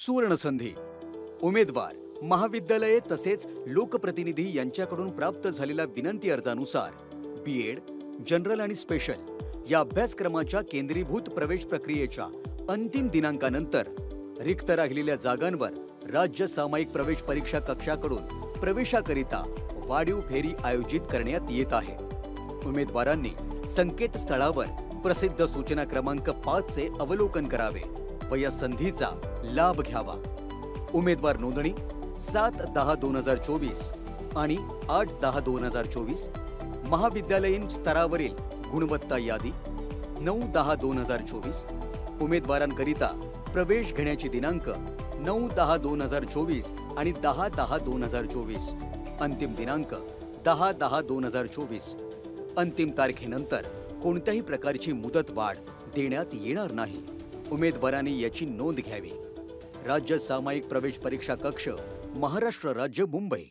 सुवर्णसंधी उमेदवार महाविद्यालये तसेच लोकप्रतिनिधी यांच्याकडून प्राप्त झालेल्या विनंती अर्जानुसार बीएड जनरल आणि स्पेशल या अभ्यासक्रमाच्या केंद्रीभूत प्रवेश प्रक्रियेच्या अंतिम दिनांकानंतर रिक्त राहिलेल्या जागांवर राज्य सामायिक प्रवेश परीक्षा कक्षाकडून प्रवेशाकरिता वाढीव फेरी आयोजित करण्यात येत आहे। उमेदवारांनी संकेतस्थळावर प्रसिद्ध सूचना क्रमांक 5 चे अवलोकन करावे व या संधीचा लाभ घ्यावा। उमेदवार नोंदणी 7/10/2024 आणि 8/10/2024, महाविद्यालयीन स्तरावरील गुणवत्ता यादी 9/10/2024, उमेदवारांकरिता प्रवेश घेण्याची दिनांक 9/10/2024 आणि 10/10/2024, अंतिम दिनांक 10/10/2024। अंतिम तारखेनंतर कोणत्याही प्रकारची मुदत वाढ देण्यात येणार नाही। उमेदवारांनी याची नोंद घ्यावी। राज्य सामायिक प्रवेश परीक्षा कक्ष, महाराष्ट्र राज्य, मुंबई।